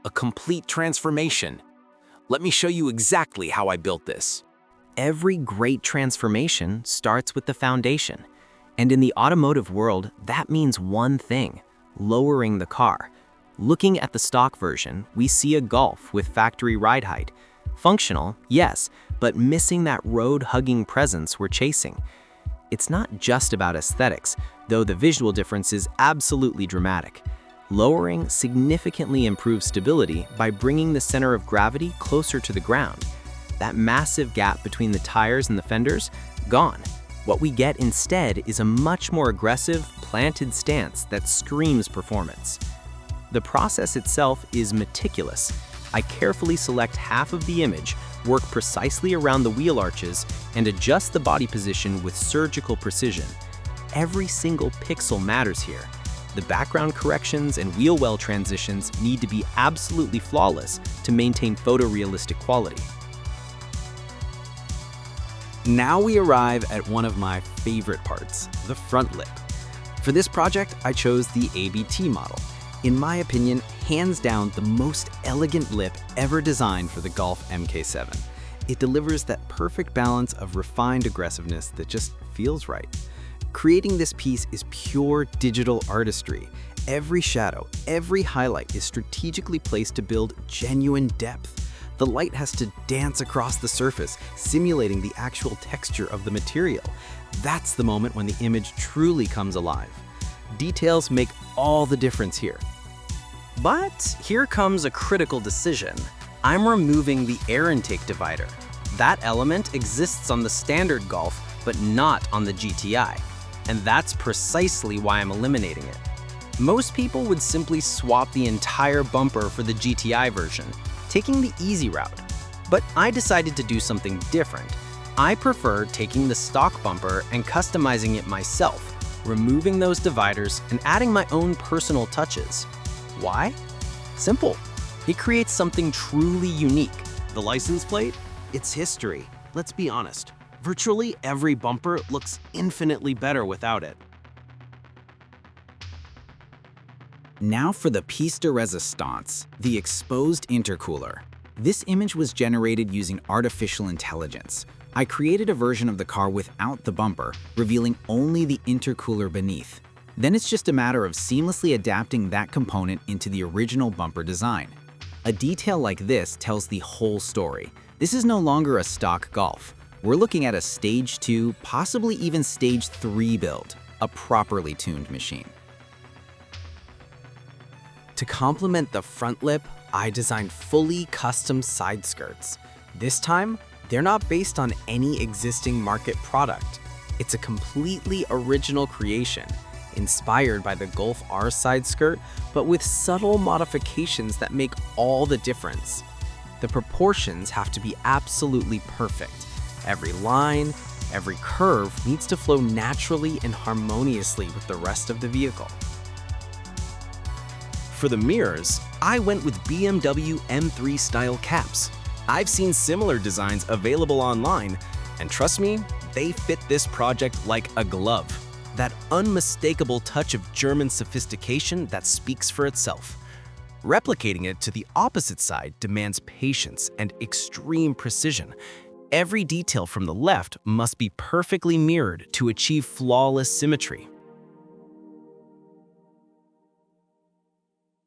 a complete transformation. Let me show you exactly how I built this. Every great transformation starts with the foundation. And in the automotive world, that means one thing: lowering the car. Looking at the stock version, we see a Golf with factory ride height. Functional, yes, but missing that road-hugging presence we're chasing. It's not just about aesthetics, though the visual difference is absolutely dramatic. Lowering significantly improves stability by bringing the center of gravity closer to the ground. That massive gap between the tires and the fenders, gone. What we get instead is a much more aggressive, planted stance that screams performance. The process itself is meticulous. I carefully select half of the image, work precisely around the wheel arches, and adjust the body position with surgical precision. Every single pixel matters here. The background corrections and wheel well transitions need to be absolutely flawless to maintain photorealistic quality. Now we arrive at one of my favorite parts, the front lip. For this project, I chose the ABT model. In my opinion, hands down the most elegant lip ever designed for the Golf MK7. It delivers that perfect balance of refined aggressiveness that just feels right. Creating this piece is pure digital artistry. Every shadow, every highlight is strategically placed to build genuine depth. The light has to dance across the surface, simulating the actual texture of the material. That's the moment when the image truly comes alive. Details make all the difference here. But here comes a critical decision. I'm removing the air intake divider. That element exists on the standard Golf, but not on the GTI. And that's precisely why I'm eliminating it. Most people would simply swap the entire bumper for the GTI version, taking the easy route. But I decided to do something different. I prefer taking the stock bumper and customizing it myself, removing those dividers and adding my own personal touches. Why? Simple. It creates something truly unique. The license plate? It's history. Let's be honest. Virtually every bumper looks infinitely better without it. Now for the piece de resistance, the exposed intercooler. This image was generated using artificial intelligence. I created a version of the car without the bumper, revealing only the intercooler beneath. Then it's just a matter of seamlessly adapting that component into the original bumper design. A detail like this tells the whole story. This is no longer a stock Golf. We're looking at a Stage 2, possibly even Stage 3 build, a properly tuned machine. To complement the front lip, I designed fully custom side skirts. This time, they're not based on any existing market product. It's a completely original creation, inspired by the Golf R side skirt, but with subtle modifications that make all the difference. The proportions have to be absolutely perfect. Every line, every curve needs to flow naturally and harmoniously with the rest of the vehicle. For the mirrors, I went with BMW M3 style caps. I've seen similar designs available online, and trust me, they fit this project like a glove. That unmistakable touch of German sophistication that speaks for itself. Replicating it to the opposite side demands patience and extreme precision. Every detail from the left must be perfectly mirrored to achieve flawless symmetry.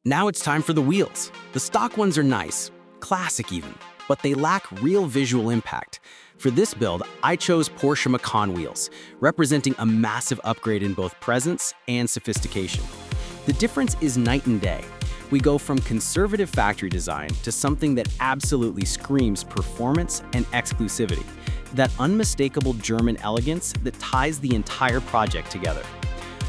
Now it's time for the wheels. The stock ones are nice, classic even, but they lack real visual impact. For this build, I chose Porsche Macan wheels, representing a massive upgrade in both presence and sophistication. The difference is night and day. We go from conservative factory design to something that absolutely screams performance and exclusivity, that unmistakable German elegance that ties the entire project together.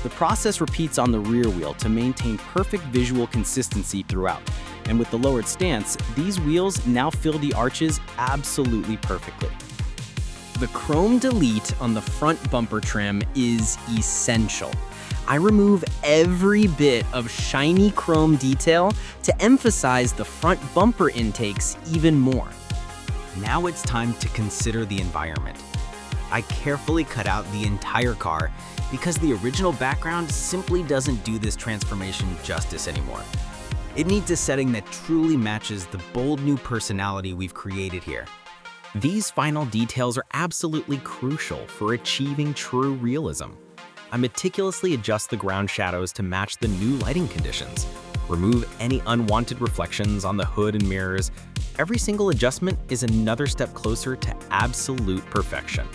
The process repeats on the rear wheel to maintain perfect visual consistency throughout, and with the lowered stance, these wheels now fill the arches absolutely perfectly. The chrome delete on the front bumper trim is essential. I remove every bit of shiny chrome detail to emphasize the front bumper intakes even more. Now it's time to consider the environment. I carefully cut out the entire car because the original background simply doesn't do this transformation justice anymore. It needs a setting that truly matches the bold new personality we've created here. These final details are absolutely crucial for achieving true realism. I meticulously adjust the ground shadows to match the new lighting conditions, remove any unwanted reflections on the hood and mirrors. Every single adjustment is another step closer to absolute perfection.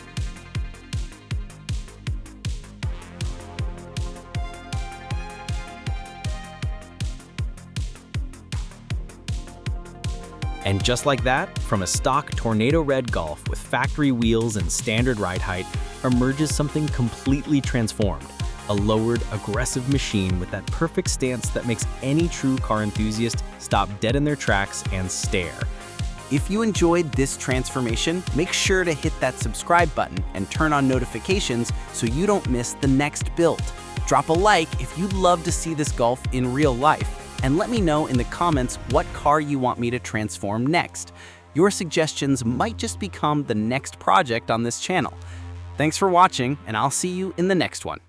And just like that, from a stock Tornado Red Golf with factory wheels and standard ride height emerges something completely transformed. A lowered, aggressive machine with that perfect stance that makes any true car enthusiast stop dead in their tracks and stare. If you enjoyed this transformation, make sure to hit that subscribe button and turn on notifications so you don't miss the next build. Drop a like if you'd love to see this Golf in real life, and let me know in the comments what car you want me to transform next. Your suggestions might just become the next project on this channel. Thanks for watching, and I'll see you in the next one.